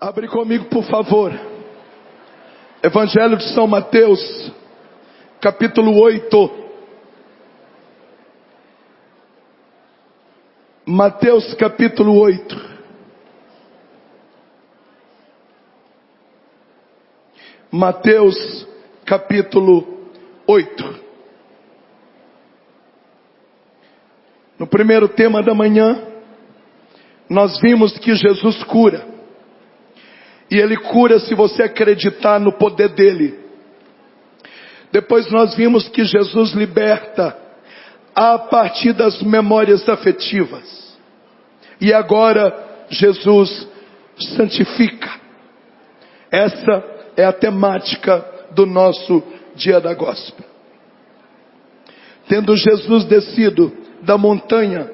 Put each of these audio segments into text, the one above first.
Abre comigo, por favor. Evangelho de São Mateus, capítulo 8. Mateus, capítulo 8. Mateus, capítulo 8. No primeiro tema da manhã, nós vimos que Jesus cura. E Ele cura se você acreditar no poder dEle. Depois nós vimos que Jesus liberta a partir das memórias afetivas. E agora Jesus santifica. Essa é a temática do nosso dia da gospel. Tendo Jesus descido da montanha,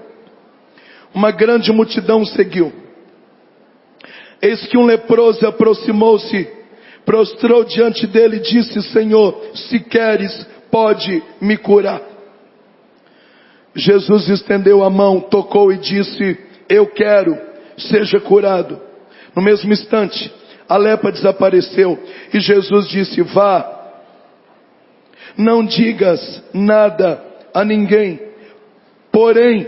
uma grande multidão seguiu. Eis que um leproso aproximou-se, prostrou diante dele e disse: Senhor, se queres, pode me curar. Jesus estendeu a mão, tocou e disse: eu quero, seja curado. No mesmo instante, a lepra desapareceu e Jesus disse: vá, não digas nada a ninguém, porém,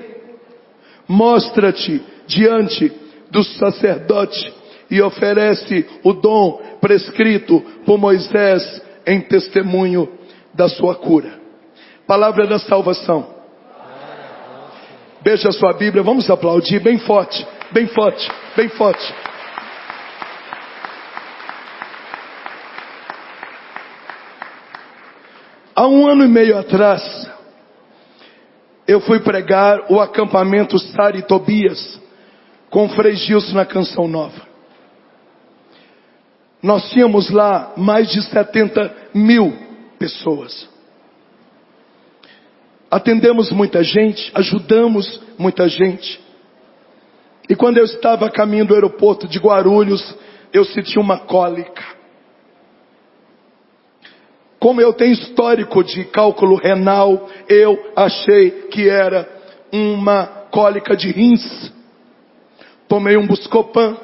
mostra-te diante do sacerdote e oferece o dom prescrito por Moisés em testemunho da sua cura. Palavra da salvação. Beija a sua Bíblia, vamos aplaudir bem forte, bem forte, bem forte. Há 1 ano e meio atrás, eu fui pregar o acampamento Sara e Tobias com o Frei Gilson na Canção Nova. Nós tínhamos lá mais de 70 mil pessoas. Atendemos muita gente, ajudamos muita gente. E quando eu estava a caminho do aeroporto de Guarulhos, eu senti uma cólica. Como eu tenho histórico de cálculo renal, eu achei que era uma cólica de rins. Tomei um Buscopan.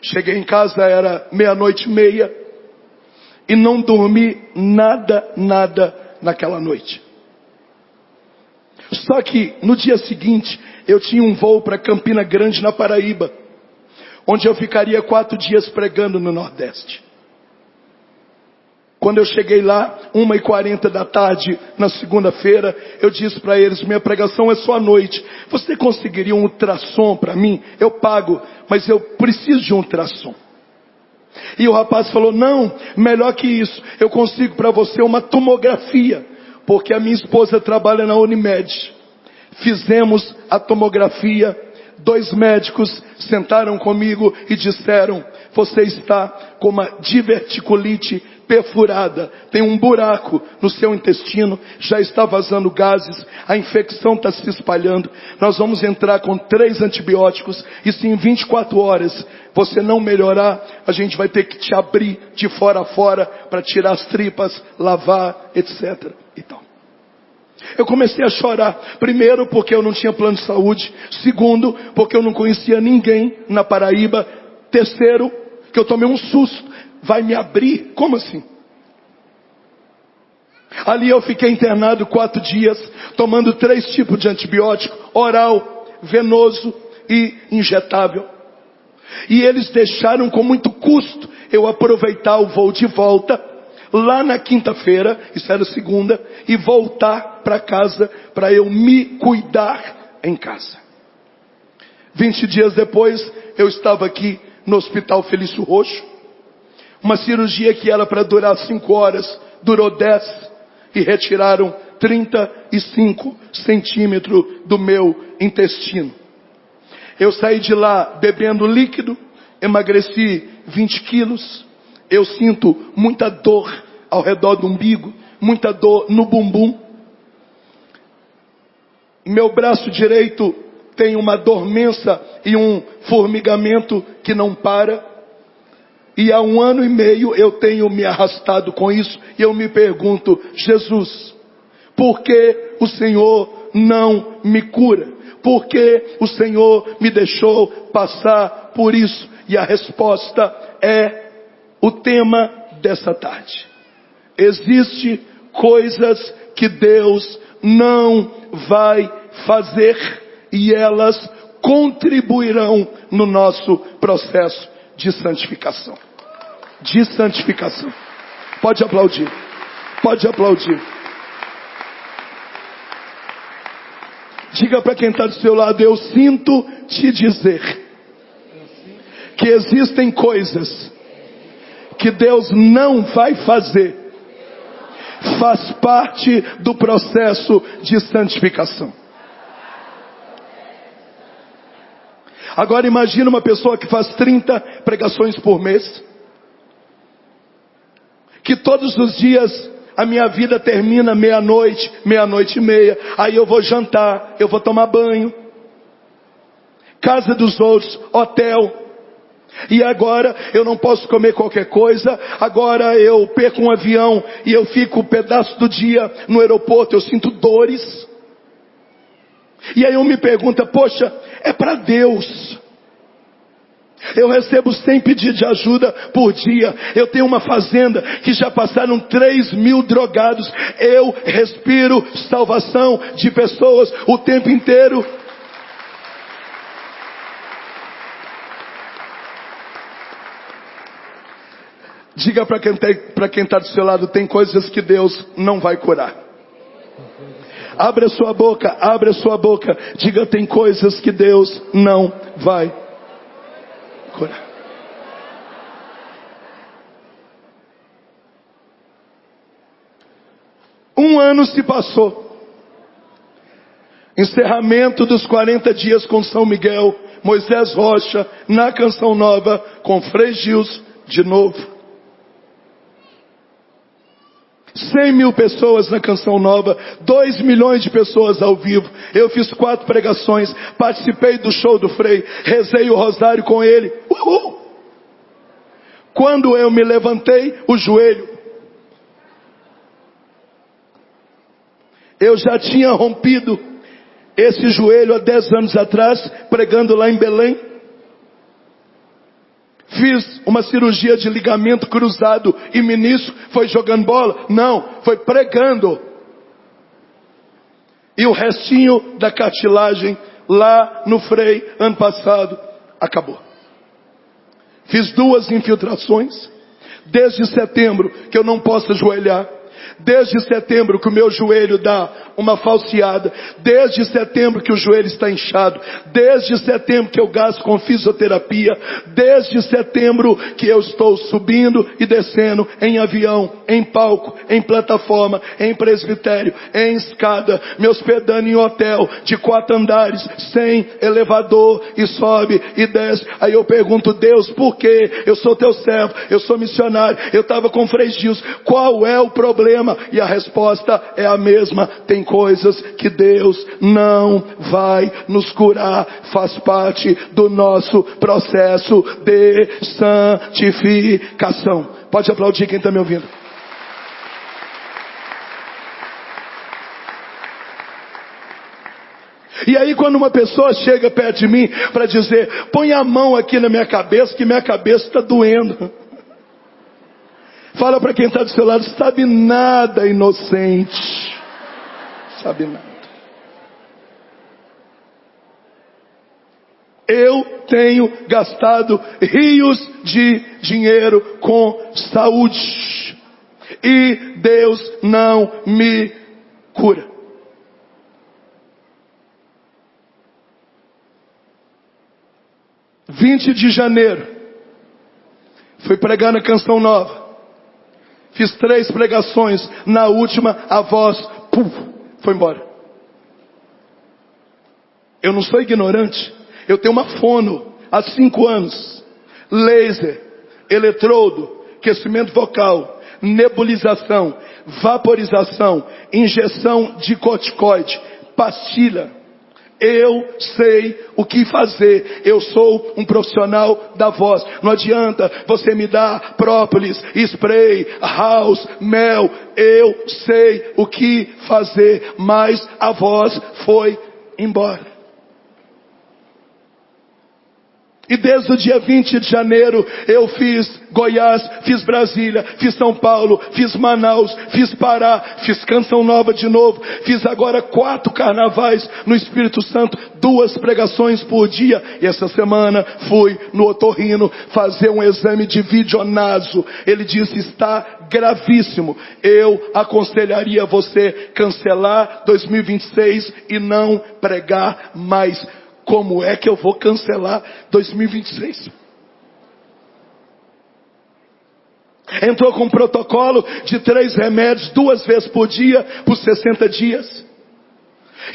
Cheguei em casa, era 00:30 e não dormi nada naquela noite. Só que no dia seguinte eu tinha um voo para Campina Grande, na Paraíba, onde eu ficaria 4 dias pregando no Nordeste. Quando eu cheguei lá, 1:40 da tarde, na segunda-feira, eu disse para eles: minha pregação é só à noite. Você conseguiria um ultrassom para mim? Eu pago, mas eu preciso de um ultrassom. E o rapaz falou: não, melhor que isso, eu consigo para você uma tomografia, porque a minha esposa trabalha na Unimed. Fizemos a tomografia, 2 médicos sentaram comigo e disseram: você está com uma diverticulite perfurada, tem um buraco no seu intestino, já está vazando gases, a infecção está se espalhando, nós vamos entrar com 3 antibióticos, e se em 24 horas você não melhorar, a gente vai ter que te abrir de fora a fora, para tirar as tripas, lavar, etc. e tal. Eu comecei a chorar, primeiro porque eu não tinha plano de saúde, segundo porque eu não conhecia ninguém na Paraíba, terceiro que eu tomei um susto. Vai me abrir? Como assim? Ali eu fiquei internado 4 dias, tomando 3 tipos de antibiótico: oral, venoso e injetável. E eles deixaram com muito custo eu aproveitar o voo de volta, lá na quinta-feira, isso era segunda, e voltar para casa, para eu me cuidar em casa. 20 dias depois, eu estava aqui no Hospital Felício Roxo. Uma cirurgia que era para durar 5 horas, durou 10, e retiraram 35 centímetros do meu intestino. Eu saí de lá bebendo líquido, emagreci 20 quilos, eu sinto muita dor ao redor do umbigo, muita dor no bumbum. Meu braço direito tem uma dormência e um formigamento que não para. E há 1 ano e meio eu tenho me arrastado com isso. E eu me pergunto: Jesus, por que o Senhor não me cura? Por que o Senhor me deixou passar por isso? E a resposta é o tema dessa tarde. Existem coisas que Deus não vai fazer e elas contribuirão no nosso processo de santificação. De santificação. Pode aplaudir. Pode aplaudir. Diga para quem está do seu lado: eu sinto te dizer que existem coisas que Deus não vai fazer. Faz parte do processo de santificação. Agora imagina uma pessoa que faz 30 pregações por mês, que todos os dias a minha vida termina meia-noite, meia-noite e meia, aí eu vou jantar, eu vou tomar banho, casa dos outros, hotel, e agora eu não posso comer qualquer coisa, agora eu perco um avião e eu fico um pedaço do dia no aeroporto, eu sinto dores. E aí eu me pergunto, poxa, é para Deus. Eu recebo 100 pedidos de ajuda por dia. Eu tenho uma fazenda que já passaram 3.000 drogados. Eu respiro salvação de pessoas o tempo inteiro. Diga para quem está do seu lado: tem coisas que Deus não vai curar. Abre a sua boca, abre a sua boca. Diga: tem coisas que Deus não vai curar. Um ano se passou. Encerramento dos 40 dias com São Miguel, Moisés Rocha, na Canção Nova, com Frei Gilson, de novo. 100.000 pessoas na Canção Nova, 2 milhões de pessoas ao vivo. Eu fiz 4 pregações, participei do show do Frei, rezei o rosário com ele. Uhul! Quando eu me levantei, o joelho. Eu já tinha rompido esse joelho há 10 anos atrás, pregando lá em Belém. Fiz uma cirurgia de ligamento cruzado e menisco. Foi jogando bola? Não, foi pregando. E o restinho da cartilagem lá no Frei, ano passado, acabou. Fiz 2 infiltrações. Desde setembro que eu não posso ajoelhar. Desde setembro que o meu joelho dá uma falseada. Desde setembro que o joelho está inchado. Desde setembro que eu gasto com fisioterapia. Desde setembro que eu estou subindo e descendo em avião, em palco, em plataforma, em presbitério, em escada, me hospedando em hotel de 4 andares, sem elevador, e sobe e desce. Aí eu pergunto: Deus, por quê? Eu sou teu servo, eu sou missionário, eu estava com Frei Gilson, qual é o problema? E a resposta é a mesma: tem coisas que Deus não vai nos curar, faz parte do nosso processo de santificação. Pode aplaudir quem está me ouvindo. E aí quando uma pessoa chega perto de mim para dizer: põe a mão aqui na minha cabeça, que minha cabeça está doendo. Fala para quem está do seu lado: sabe nada, inocente. Sabe nada. Eu tenho gastado rios de dinheiro com saúde. E Deus não me cura. Dia 20 de janeiro. Fui pregar na Canção Nova. Fiz 3 pregações. Na última, a voz foi embora. Eu não sou ignorante. Eu tenho uma fono há 5 anos. Laser, eletrodo, aquecimento vocal, nebulização, vaporização, injeção de corticoide, pastilha. Eu sei o que fazer. Eu sou um profissional da voz. Não adianta você me dar própolis, spray, house, mel. Eu sei o que fazer. Mas a voz foi embora. E desde o dia 20 de janeiro eu fiz Goiás, fiz Brasília, fiz São Paulo, fiz Manaus, fiz Pará, fiz Canção Nova de novo, fiz agora 4 carnavais no Espírito Santo, 2 pregações por dia. E essa semana fui no otorrino fazer um exame de videonaso. Ele disse: está gravíssimo. Eu aconselharia você cancelar 2026 e não pregar mais. Como é que eu vou cancelar 2026? Entrou com um protocolo de 3 remédios, 2 vezes por dia, por 60 dias.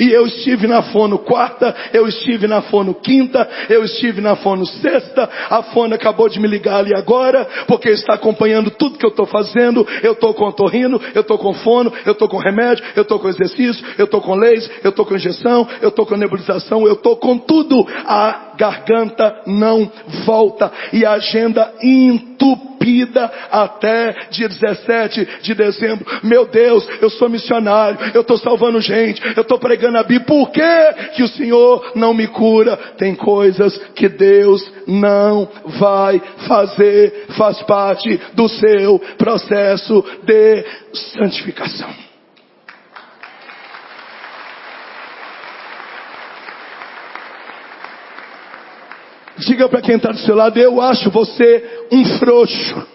E eu estive na fono quarta, eu estive na fono quinta, eu estive na fono sexta. A fono acabou de me ligar ali agora, porque está acompanhando tudo que eu estou fazendo. Eu estou com otorrino, eu estou com fono, eu estou com remédio, eu estou com exercício, eu estou com laser, eu estou com injeção, eu estou com nebulização, eu estou com tudo. A garganta não volta e a agenda entupida até dia 17 de dezembro. Meu Deus, eu sou missionário, eu estou salvando gente, eu estou pregando a Bíblia. Por que o Senhor não me cura? Tem coisas que Deus não vai fazer, faz parte do seu processo de santificação. Diga para quem está do seu lado: eu acho você um frouxo.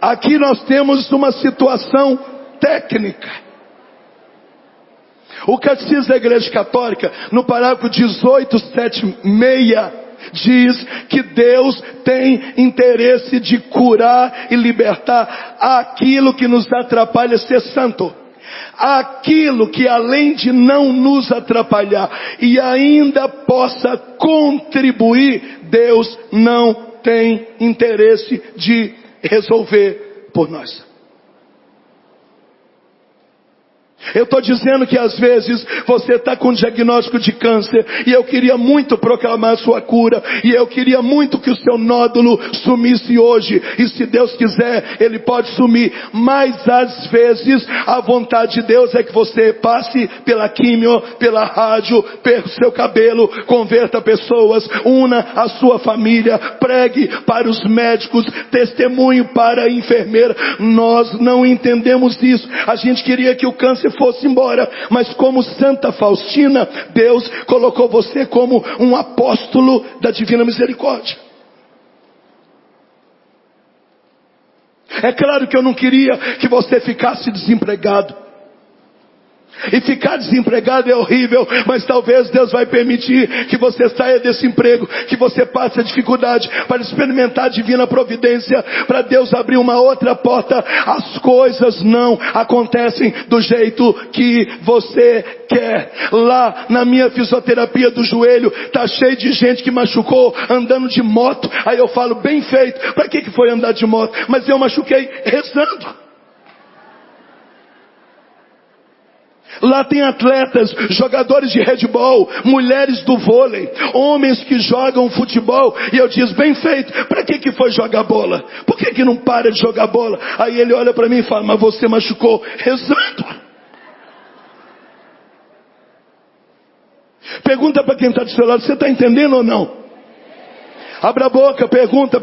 Aqui nós temos uma situação técnica. O Catecismo da Igreja Católica, no parágrafo 1876, diz que Deus tem interesse de curar e libertar aquilo que nos atrapalha ser santo. Aquilo que, além de não nos atrapalhar e ainda possa contribuir, Deus não tem interesse de resolver por nós. Eu estou dizendo que às vezes você está com diagnóstico de câncer e eu queria muito proclamar a sua cura, e eu queria muito que o seu nódulo sumisse hoje, e se Deus quiser ele pode sumir, mas às vezes a vontade de Deus é que você passe pela quimio, pela rádio, pelo seu cabelo, converta pessoas, una a sua família, pregue para os médicos, testemunho para a enfermeira. Nós não entendemos isso. A gente queria que o câncer fosse embora, mas como Santa Faustina, Deus colocou você como um apóstolo da divina misericórdia. É claro que eu não queria que você ficasse desempregado. E ficar desempregado é horrível, mas talvez Deus vai permitir que você saia desse emprego, que você passe a dificuldade para experimentar a divina providência, para Deus abrir uma outra porta. As coisas não acontecem do jeito que você quer. Lá na minha fisioterapia do joelho, tá cheio de gente que machucou andando de moto. Aí eu falo: bem feito, para que foi andar de moto? Mas eu machuquei rezando. Lá tem atletas, jogadores de handball, mulheres do vôlei, homens que jogam futebol, e eu digo: bem feito, para que foi jogar bola? Por que não para de jogar bola? Aí ele olha para mim e fala: mas você machucou rezando. Pergunta para quem está do seu lado: você está entendendo ou não? Abra a boca, pergunta,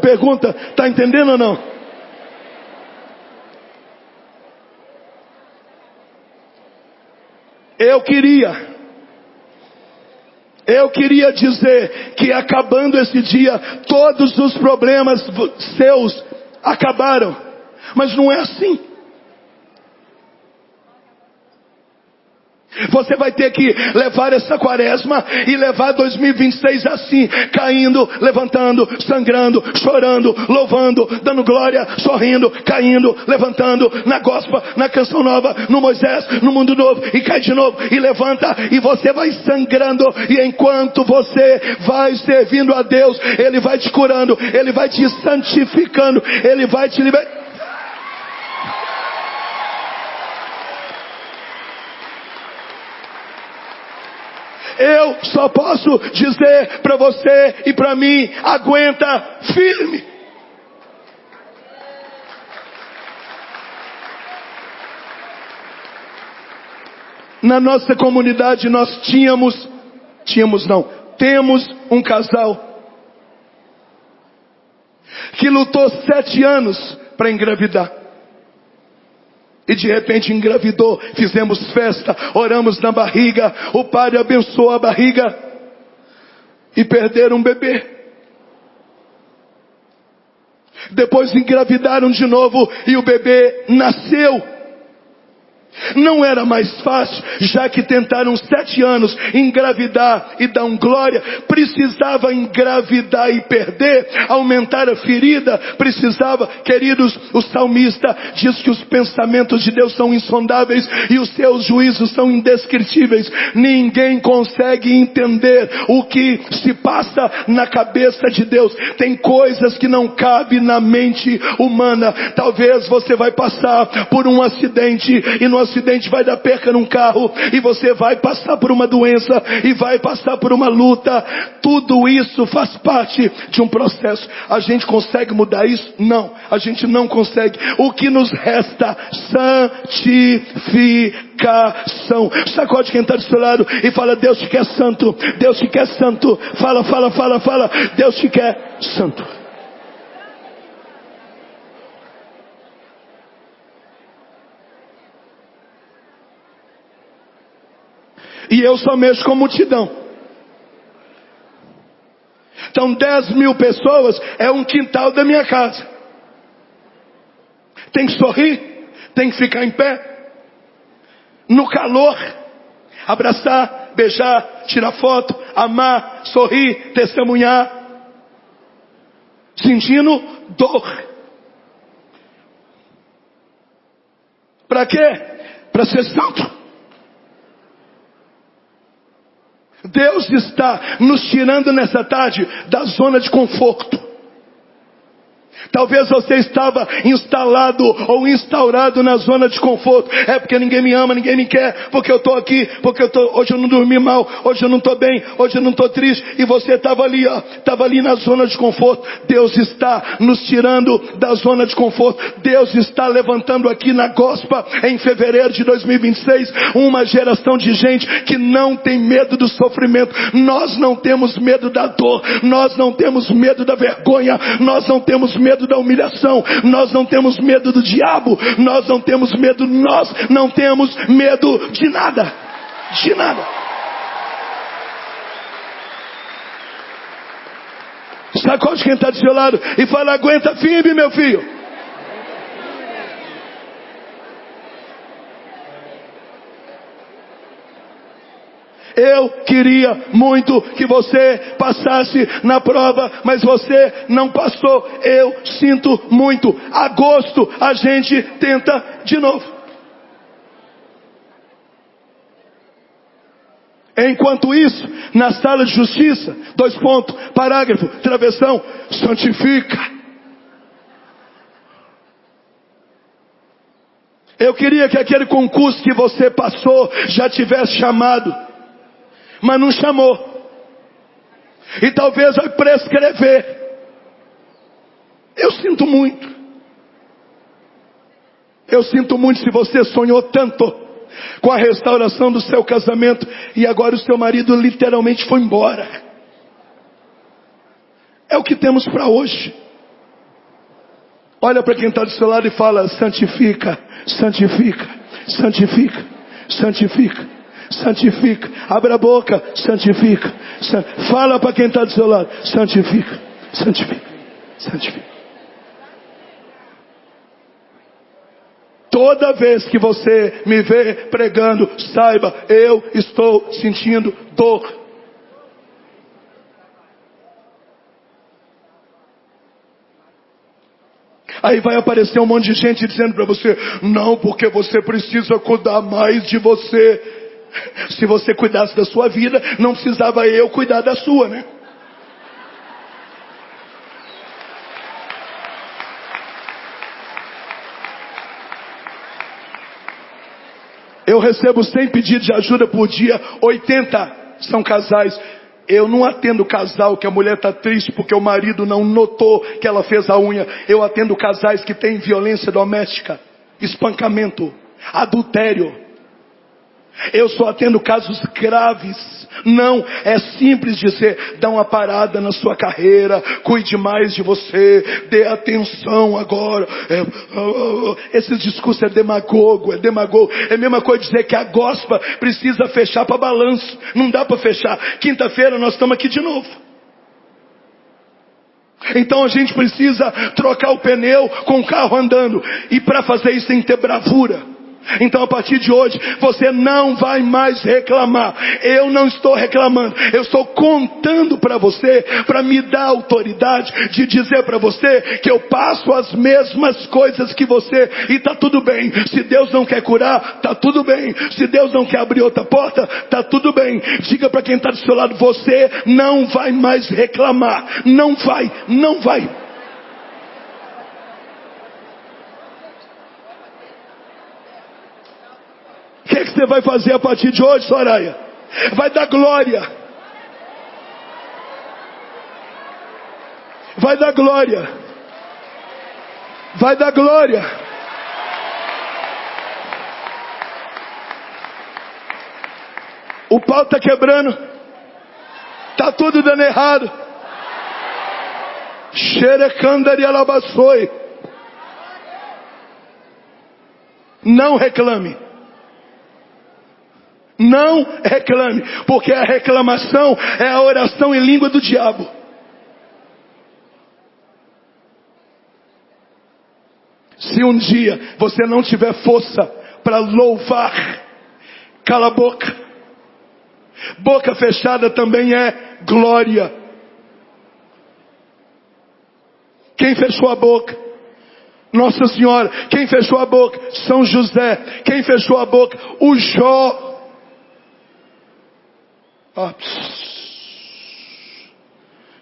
está entendendo ou não? Eu queria dizer que acabando esse dia, todos os problemas seus acabaram. Mas não é assim. Você vai ter que levar essa quaresma e levar 2026 assim, caindo, levantando, sangrando, chorando, louvando, dando glória, sorrindo, caindo, levantando, na gospel, na canção nova, no Moisés, no mundo novo, e cai de novo, e levanta, e você vai sangrando, e enquanto você vai servindo a Deus, Ele vai te curando, Ele vai te santificando, Ele vai te libertar. Eu só posso dizer para você e para mim: aguenta firme. Na nossa comunidade nós temos um casal que lutou 7 anos para engravidar. E de repente engravidou, fizemos festa, oramos na barriga, o padre abençoou a barriga e perderam um bebê. Depois engravidaram de novo e o bebê nasceu. Não era mais fácil, já que tentaram 7 anos engravidar e dar glória, precisava engravidar e perder, aumentar a ferida, precisava, queridos, o salmista diz que os pensamentos de Deus são insondáveis e os seus juízos são indescritíveis. Ninguém consegue entender o que se passa na cabeça de Deus. Tem coisas que não cabem na mente humana. Talvez você vai passar por um acidente e no acidente vai dar perca num carro e você vai passar por uma doença e vai passar por uma luta. Tudo isso faz parte de um processo. A gente consegue mudar isso? Não, a gente não consegue. O que nos resta? Santificação. Sacode quem está do seu lado e fala: Deus te quer santo, Deus te quer santo. Fala, Deus te quer santo. E eu só mexo com multidão. Então 10.000 pessoas é um quintal da minha casa. Tem que sorrir, tem que ficar em pé. No calor, abraçar, beijar, tirar foto, amar, sorrir, testemunhar. Sentindo dor. Para quê? Para ser santo. Deus está nos tirando nessa tarde da zona de conforto. Talvez você estava instalado ou instaurado na zona de conforto. É porque ninguém me ama, ninguém me quer, porque eu estou aqui, hoje eu não dormi mal, hoje eu não estou bem, hoje eu não estou triste. E você estava ali na zona de conforto. Deus está nos tirando da zona de conforto. Deus está levantando aqui na Gospa, em fevereiro de 2026, uma geração de gente que não tem medo do sofrimento. Nós não temos medo da dor, nós não temos medo da vergonha, nós não temos medo da humilhação, nós não temos medo do diabo, nós não temos medo de nada, de nada. Sacode quem está do seu lado e fala: aguenta firme, meu filho. Eu queria muito que você passasse na prova, mas você não passou. Eu sinto muito. Agosto a gente tenta de novo. Enquanto isso, na sala de justiça, 2 pontos, parágrafo, travessão, santifica. Eu queria que aquele concurso que você passou já tivesse chamado, mas não chamou. E talvez vai prescrever. Eu sinto muito. Eu sinto muito se você sonhou tanto com a restauração do seu casamento e agora o seu marido literalmente foi embora. É o que temos para hoje. Olha para quem está do seu lado e fala: santifica, santifica, santifica, santifica. Santifica, abra a boca, santifica. Fala para quem está do seu lado: santifica, santifica, santifica. Toda vez que você me vê pregando, saiba, eu estou sentindo dor. Aí vai aparecer um monte de gente dizendo para você: não, porque você precisa cuidar mais de você. Se você cuidasse da sua vida, não precisava eu cuidar da sua, né? Eu recebo 100 pedidos de ajuda por dia, 80 são casais. Eu não atendo casal que a mulher está triste porque o marido não notou que ela fez a unha. Eu atendo casais que têm violência doméstica, espancamento, adultério. Eu só atendo casos graves. Não, é simples dizer: dá uma parada na sua carreira, cuide mais de você, dê atenção agora. Esse discurso é demagogo. É a mesma coisa dizer que a gospa precisa fechar para balanço. Não dá para fechar. Quinta-feira nós estamos aqui de novo. Então a gente precisa trocar o pneu com o carro andando. E para fazer isso tem que ter bravura. Então a partir de hoje você não vai mais reclamar. Eu não estou reclamando, eu estou contando para você, para me dar autoridade de dizer para você que eu passo as mesmas coisas que você, e está tudo bem. Se Deus não quer curar, está tudo bem. Se Deus não quer abrir outra porta, está tudo bem. Diga para quem está do seu lado: você não vai mais reclamar. Não vai. O que você vai fazer a partir de hoje, Soraya? Vai dar glória. Vai dar glória. Vai dar glória. O pau está quebrando. Está tudo dando errado. Xerecandari alabaçoi. Não reclame. Não reclame, porque a reclamação é a oração em língua do diabo. Se um dia você não tiver força para louvar, cala a boca. Boca fechada também é glória. Quem fechou a boca? Nossa Senhora. Quem fechou a boca? São José. Quem fechou a boca? O Jó.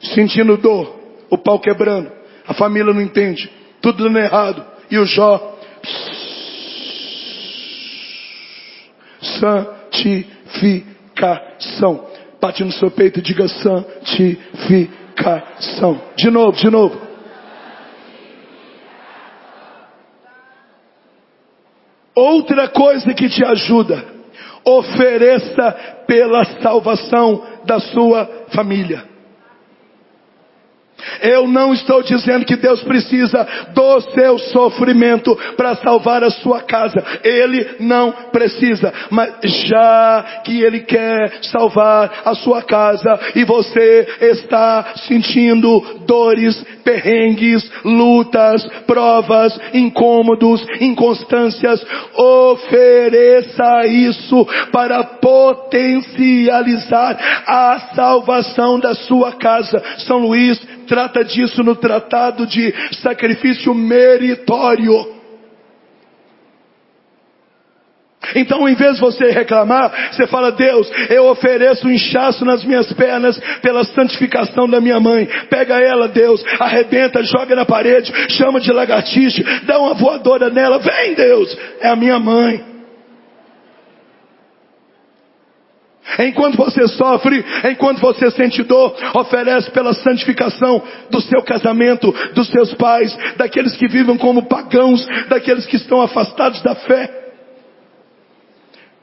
Sentindo dor, o pau quebrando, a família não entende, tudo dando errado, e o Jó, santificação. Bate no seu peito e diga: santificação. De novo. Outra coisa que te ajuda: ofereça pela salvação da sua família. Eu não estou dizendo que Deus precisa do seu sofrimento para salvar a sua casa. Ele não precisa. Mas já que Ele quer salvar a sua casa e você está sentindo dores, perrengues, lutas, provas, incômodos, inconstâncias, ofereça isso para potencializar a salvação da sua casa. São Luís trata disso no tratado de sacrifício meritório. Então, em vez de você reclamar, você fala: Deus, eu ofereço um inchaço nas minhas pernas pela santificação da minha mãe. Pega ela, Deus, arrebenta, joga na parede, chama de lagartixa, dá uma voadora nela. Vem, Deus, é a minha mãe. Enquanto você sofre, enquanto você sente dor, oferece pela santificação do seu casamento, dos seus pais, daqueles que vivem como pagãos, daqueles que estão afastados da fé.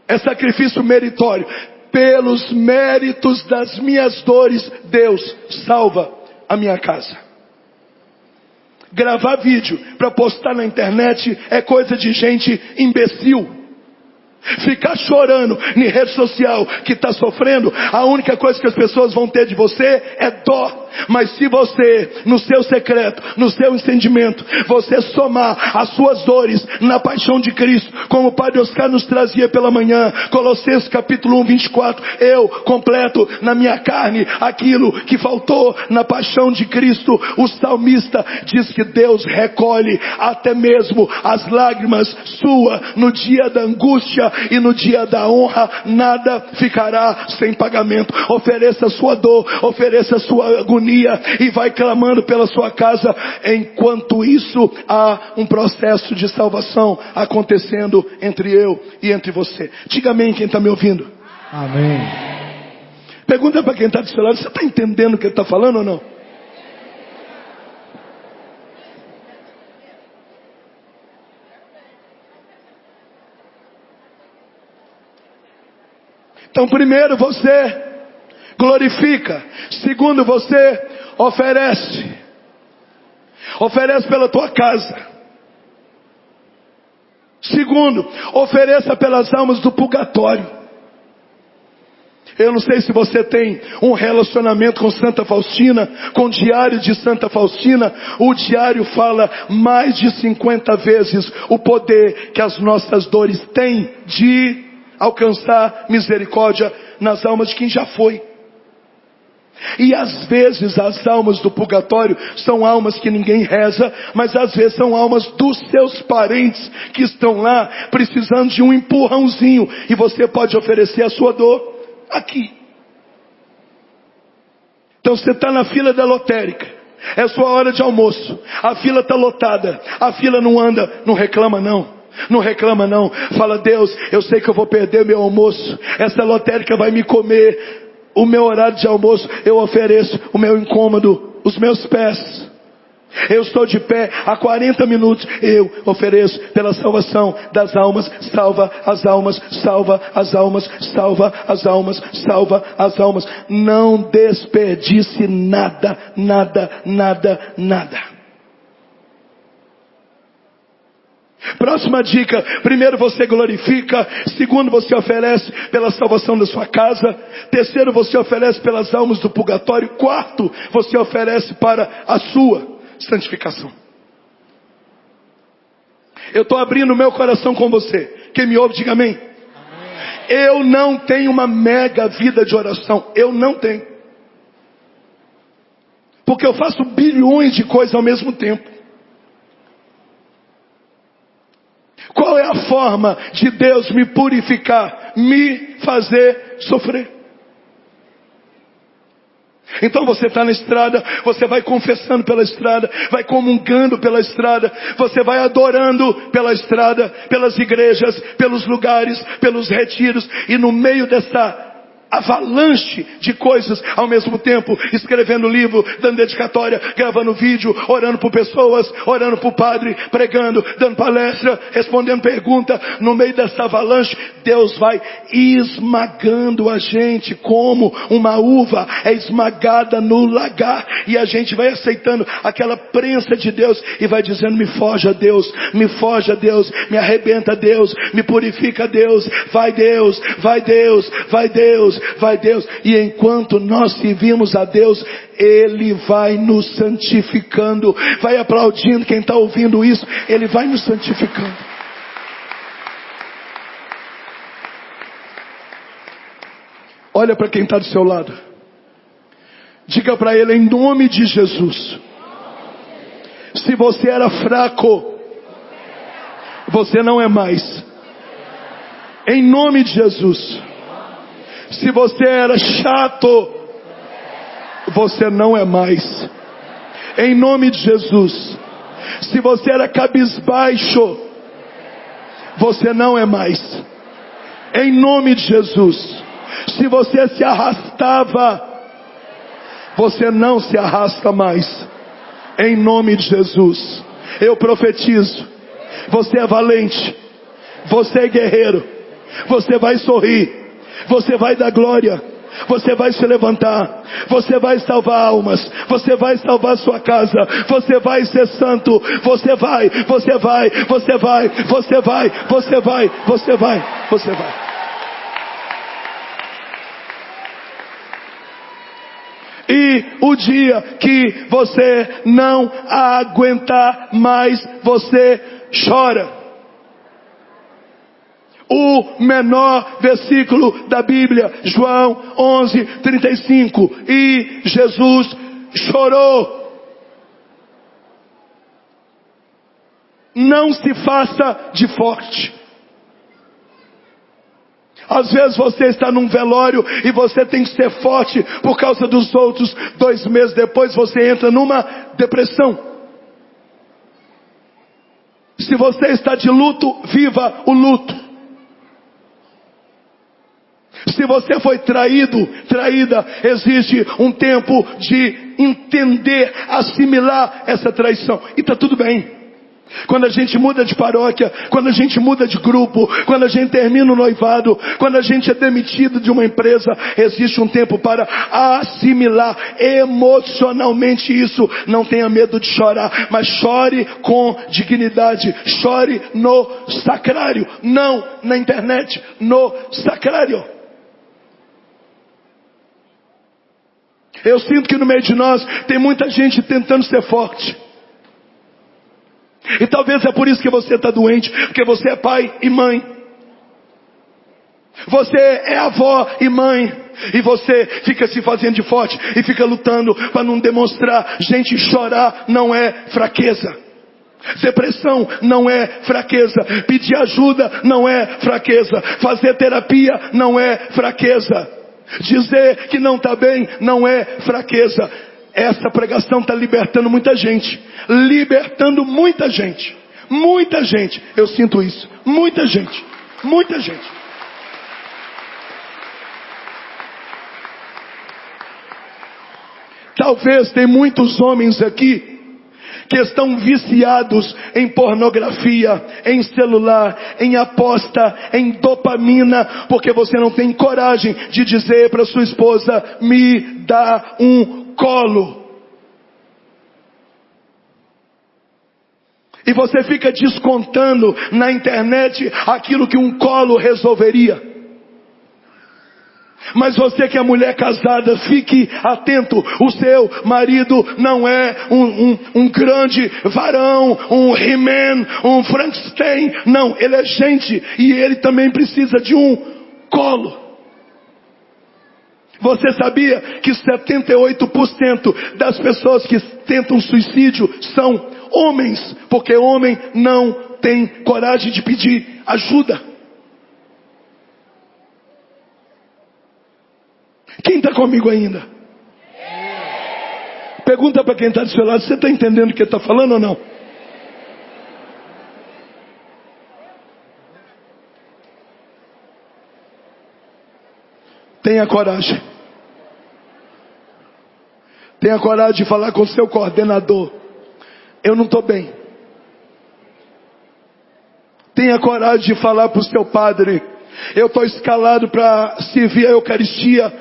É sacrifício meritório. Pelos méritos das minhas dores, Deus salva a minha casa. Gravar vídeo para postar na internet é coisa de gente imbecil. Ficar chorando em rede social que está sofrendo, a única coisa que as pessoas vão ter de você é dó. Mas se você, no seu secreto, no seu entendimento, você somar as suas dores na paixão de Cristo, como o Padre Oscar nos trazia pela manhã, Colossenses capítulo 1, 24, eu completo na minha carne aquilo que faltou na paixão de Cristo. O salmista diz que Deus recolhe até mesmo as lágrimas suas no dia da angústia, e no dia da honra nada ficará sem pagamento. Ofereça a sua dor, ofereça a sua agonia e vai clamando pela sua casa. Enquanto isso, há um processo de salvação acontecendo entre eu e entre você. Diga amém quem está me ouvindo. Amém. Pergunta para quem está do seu lado: você está entendendo o que ele está falando ou não? Então, primeiro você glorifica. Segundo, você oferece. Oferece pela tua casa. Segundo, ofereça pelas almas do purgatório. Eu não sei se você tem um relacionamento com Santa Faustina, com o diário de Santa Faustina. O diário fala mais de 50 vezes o poder que as nossas dores têm de alcançar misericórdia nas almas de quem já foi. E às vezes as almas do purgatório são almas que ninguém reza, mas às vezes são almas dos seus parentes que estão lá precisando de um empurrãozinho, e você pode oferecer a sua dor aqui. Então você está na fila da lotérica, é sua hora de almoço, a fila está lotada, a fila não anda, não reclama não. Não reclama não. Fala: Deus, eu sei que eu vou perder meu almoço, essa lotérica vai me comer o meu horário de almoço. Eu ofereço o meu incômodo, os meus pés. Eu estou de pé há 40 minutos. Eu ofereço pela salvação das almas. Salva as almas, salva as almas, salva as almas, salva as almas. Não desperdice nada, nada, nada, nada. Próxima dica: primeiro você glorifica. Segundo, você oferece pela salvação da sua casa. Terceiro, você oferece pelas almas do purgatório. Quarto, você oferece para a sua santificação. Eu estou abrindo meu coração com você. Quem me ouve, diga amém. Eu não tenho uma mega vida de oração. Eu não tenho. Porque eu faço bilhões de coisas ao mesmo tempo. Qual é a forma de Deus me purificar? Me fazer sofrer. Então você está na estrada, você vai confessando pela estrada, vai comungando pela estrada, você vai adorando pela estrada, pelas igrejas, pelos lugares, pelos retiros, e no meio dessa avalanche de coisas ao mesmo tempo, escrevendo livro, dando dedicatória, gravando vídeo, orando por pessoas, orando por padre, pregando, dando palestra, respondendo pergunta. No meio dessa avalanche, Deus vai esmagando a gente como uma uva é esmagada no lagar, e a gente vai aceitando aquela prensa de Deus e vai dizendo: me foge a Deus, me foge a Deus, me arrebenta Deus, me purifica Deus, vai Deus, vai Deus, vai Deus, vai Deus. E enquanto nós servimos a Deus, Ele vai nos santificando. Vai aplaudindo quem está ouvindo isso. Ele vai nos santificando. Olha para quem está do seu lado. Diga para ele: em nome de Jesus, se você era fraco, você não é mais. Em nome de Jesus. Se você era chato, você não é mais. Em nome de Jesus. Se você era cabisbaixo, você não é mais. Em nome de Jesus. Se você se arrastava, você não se arrasta mais. Em nome de Jesus. Eu profetizo: você é valente, você é guerreiro, você vai sorrir, você vai dar glória, você vai se levantar, você vai salvar almas, você vai salvar sua casa, você vai ser santo, você vai, você vai, você vai, você vai, você vai, você vai, você vai. E o dia que você não aguentar mais, você chora. O menor versículo da Bíblia, João 11:35. E Jesus chorou. Não se faça de forte. Às vezes você está num velório e você tem que ser forte por causa dos outros. 2 meses depois você entra numa depressão. Se você está de luto, viva o luto. Se você foi traído, traída, existe um tempo de entender, assimilar essa traição. E está tudo bem. Quando a gente muda de paróquia, quando a gente muda de grupo, quando a gente termina o noivado, quando a gente é demitido de uma empresa, existe um tempo para assimilar emocionalmente isso. Não tenha medo de chorar, mas chore com dignidade. Chore no sacrário, não na internet, no sacrário. Eu sinto que no meio de nós tem muita gente tentando ser forte. E talvez é por isso que você está doente, porque você é pai e mãe. Você é avó e mãe. E você fica se fazendo de forte e fica lutando para não demonstrar. Gente, chorar não é fraqueza. Depressão não é fraqueza. Pedir ajuda não é fraqueza. Fazer terapia não é fraqueza. Dizer que não está bem não é fraqueza. Essa pregação está libertando muita gente. Libertando muita gente. Muita gente. Eu sinto isso. Muita gente. Muita gente. Talvez tem muitos homens aqui que estão viciados em pornografia, em celular, em aposta, em dopamina, porque você não tem coragem de dizer para sua esposa: me dá um colo. E você fica descontando na internet aquilo que um colo resolveria. Mas você que é mulher casada, fique atento. O seu marido não é um grande varão, um He-Man, um Frankenstein. Não, ele é gente e ele também precisa de um colo. Você sabia que 78% das pessoas que tentam suicídio são homens? Porque homem não tem coragem de pedir ajuda. Quem está comigo ainda? Pergunta para quem está do seu lado: você está entendendo o que está falando ou não? Tenha coragem. Tenha coragem de falar com o seu coordenador: eu não estou bem. Tenha coragem de falar para o seu padre: eu estou escalado para servir a Eucaristia,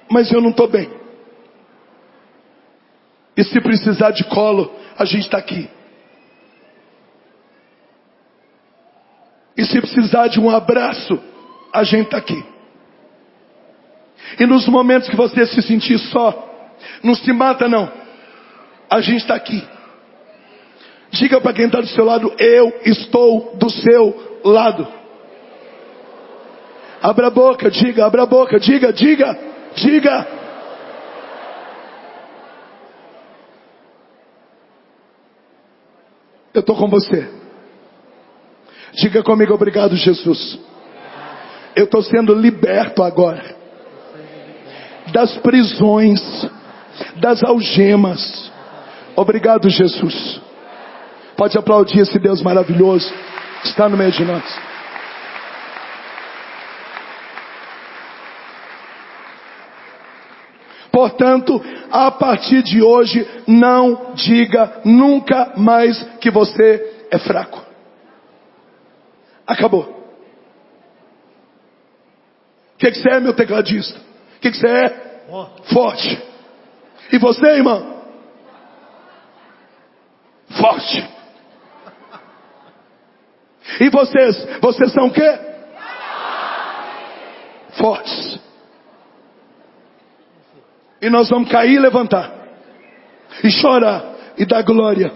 mas eu não estou bem. E se precisar de colo, a gente está aqui. E se precisar de um abraço, a gente está aqui. E nos momentos que você se sentir só, não se mata não, a gente está aqui. Diga para quem está do seu lado: eu estou do seu lado. Abra a boca, diga, abra a boca, diga, diga, diga. Eu estou com você. Diga comigo: obrigado, Jesus. Eu estou sendo liberto agora das prisões, das algemas. Obrigado, Jesus. Pode aplaudir esse Deus maravilhoso que está no meio de nós. Portanto, a partir de hoje, não diga nunca mais que você é fraco. Acabou. O que você é, meu tecladista? O que você é? Forte. E você, irmão? Forte. E vocês? Vocês são o quê? Fortes. E nós vamos cair e levantar. E chorar. E dar glória.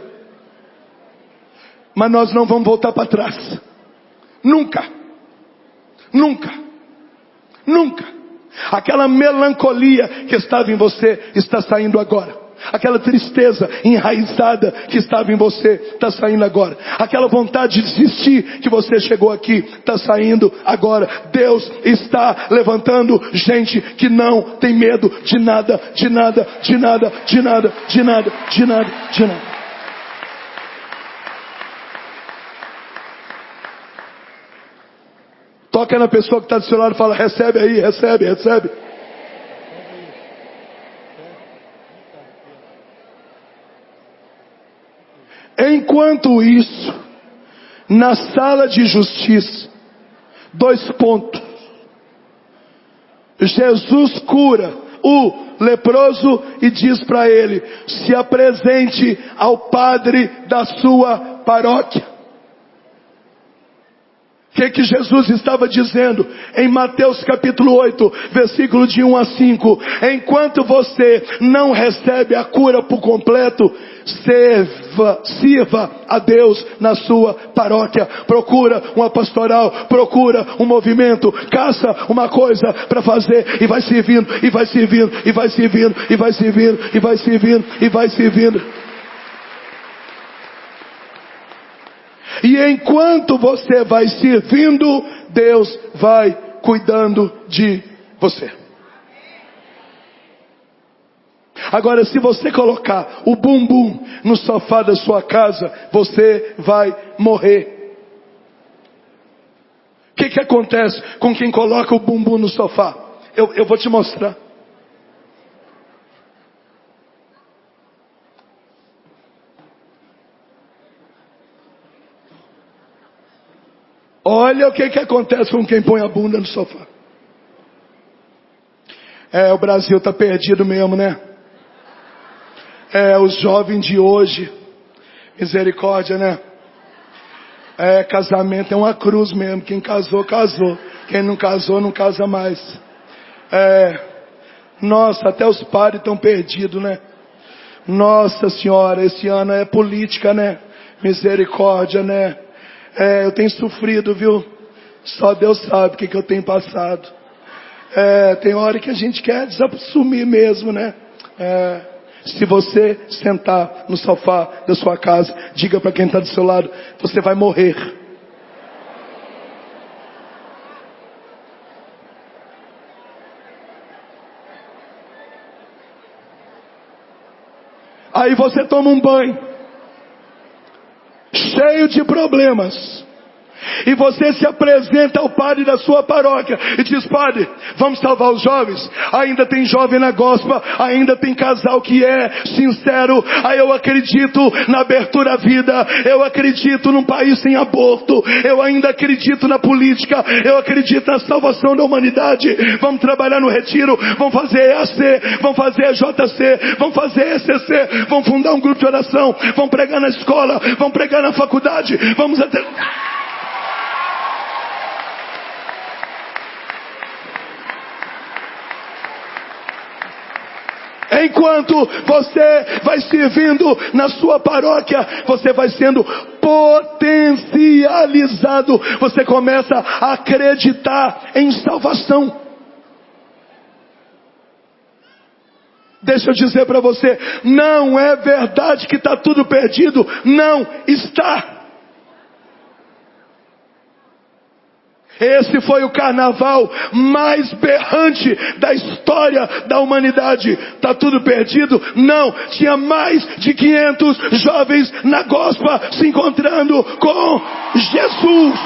Mas nós não vamos voltar para trás. Nunca. Nunca. Nunca. Aquela melancolia que estava em você está saindo agora. Aquela tristeza enraizada que estava em você está saindo agora. Aquela vontade de desistir que você chegou aqui está saindo agora. Deus está levantando gente que não tem medo de nada, de nada, de nada, de nada, de nada, de nada, de nada. Toca na pessoa que está do seu lado e fala: recebe aí, recebe, recebe. Enquanto isso, na sala de justiça, 2 pontos. Jesus cura o leproso e diz para ele: se apresente ao padre da sua paróquia. O que Jesus estava dizendo? Em Mateus capítulo 8, versículo de 1 a 5. Enquanto você não recebe a cura por completo, sirva a Deus na sua paróquia. Procura uma pastoral, procura um movimento, caça uma coisa para fazer, e vai servindo, e vai servindo, e vai servindo, e vai servindo, e vai servindo, e vai servindo. E enquanto você vai servindo, Deus vai cuidando de você. Agora, se você colocar o bumbum no sofá da sua casa, você vai morrer. O que acontece com quem coloca o bumbum no sofá? Eu vou te mostrar. Olha o que acontece com quem põe a bunda no sofá. O Brasil está perdido mesmo, né? Os jovens de hoje, misericórdia, né? Casamento é uma cruz mesmo. Quem casou, casou. Quem não casou, não casa mais. Nossa, até os padres estão perdidos, né? Nossa Senhora, esse ano é política, né? Misericórdia, né? Eu tenho sofrido, viu? Só Deus sabe o que eu tenho passado. Tem hora que a gente quer desassumir mesmo, né? Se você sentar no sofá da sua casa, diga para quem está do seu lado: você vai morrer. Aí você toma um banho, cheio de problemas, e você se apresenta ao padre da sua paróquia e diz: padre, vamos salvar os jovens? Ainda tem jovem na gospel, ainda tem casal que é sincero. Aí eu acredito na abertura à vida, eu acredito num país sem aborto, eu ainda acredito na política, eu acredito na salvação da humanidade. Vamos trabalhar no retiro, vamos fazer EAC, vamos fazer EJC, vamos fazer ECC, vamos fundar um grupo de oração, vamos pregar na escola, vamos pregar na faculdade, vamos até... Enquanto você vai servindo na sua paróquia, você vai sendo potencializado. Você começa a acreditar em salvação. Deixa eu dizer para você, não é verdade que está tudo perdido. Não está. Esse foi o carnaval mais berrante da história da humanidade. Está tudo perdido? Não. Tinha mais de 500 jovens na gospel se encontrando com Jesus.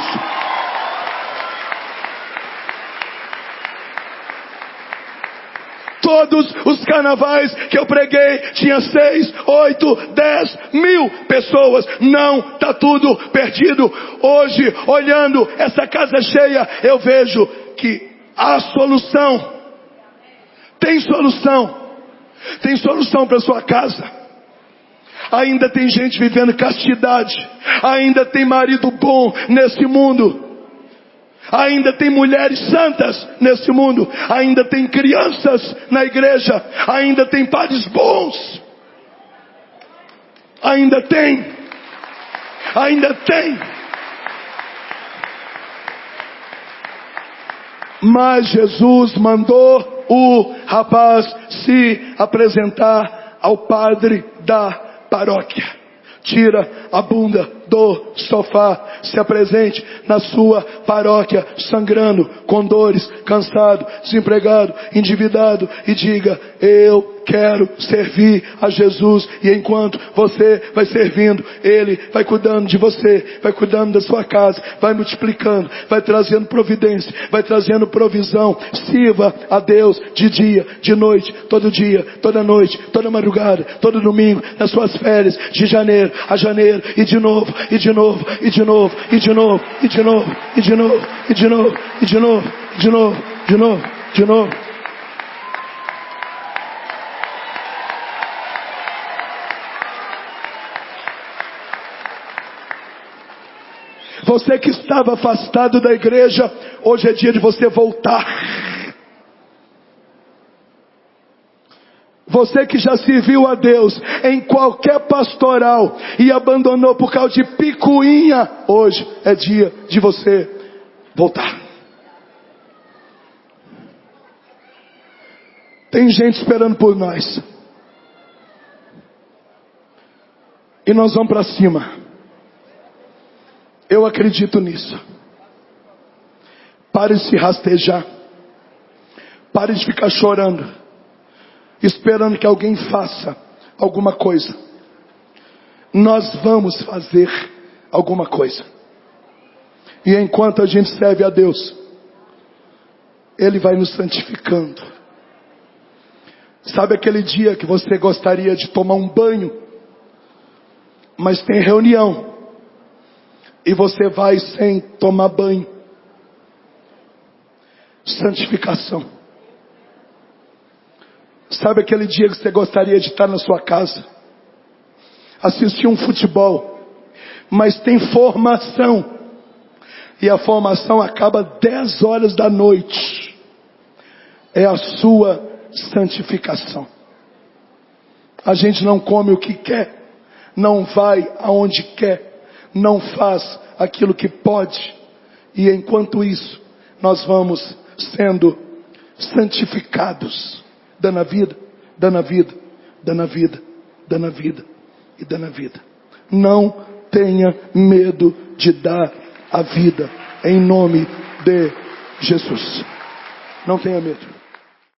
Todos os carnavais que eu preguei tinha 6, 8, 10 mil pessoas. Não está tudo perdido. Hoje, olhando essa casa cheia, eu vejo que há solução. Tem solução. Tem solução para sua casa. Ainda tem gente vivendo castidade. Ainda tem marido bom nesse mundo. Ainda tem mulheres santas nesse mundo. Ainda tem crianças na igreja. Ainda tem padres bons. Ainda tem. Ainda tem. Mas Jesus mandou o rapaz se apresentar ao padre da paróquia. Tira a bunda do sofá. Se apresente na sua paróquia, sangrando, com dores, cansado, desempregado, endividado, e diga: eu quero servir a Jesus. E enquanto você vai servindo, Ele vai cuidando de você, vai cuidando da sua casa, vai multiplicando, vai trazendo providência, vai trazendo provisão. Sirva a Deus de dia, de noite, todo dia, toda noite, toda madrugada, todo domingo, nas suas férias, de janeiro a janeiro, e de novo, e de novo, e de novo, e de novo, e de novo, e de novo, e de novo, e de novo, de novo, de novo, de novo. Você que estava afastado da igreja, hoje é dia de você voltar. Você que já serviu a Deus em qualquer pastoral e abandonou por causa de picuinha, hoje é dia de você voltar. Tem gente esperando por nós. E nós vamos para cima. Eu acredito nisso. Pare de se rastejar. Pare de ficar chorando, esperando que alguém faça alguma coisa. Nós vamos fazer alguma coisa. E enquanto a gente serve a Deus, Ele vai nos santificando. Sabe aquele dia que você gostaria de tomar um banho, mas tem reunião, e você vai sem tomar banho? Santificação. Sabe aquele dia que você gostaria de estar na sua casa, assistir um futebol, mas tem formação, e a formação acaba 10 horas da noite? É a sua santificação. A gente não come o que quer, não vai aonde quer, não faz aquilo que pode, e enquanto isso nós vamos sendo santificados, dando a vida, dando a vida, dando a vida, dando a vida e dando a vida. Não tenha medo de dar a vida, em nome de Jesus. Não tenha medo.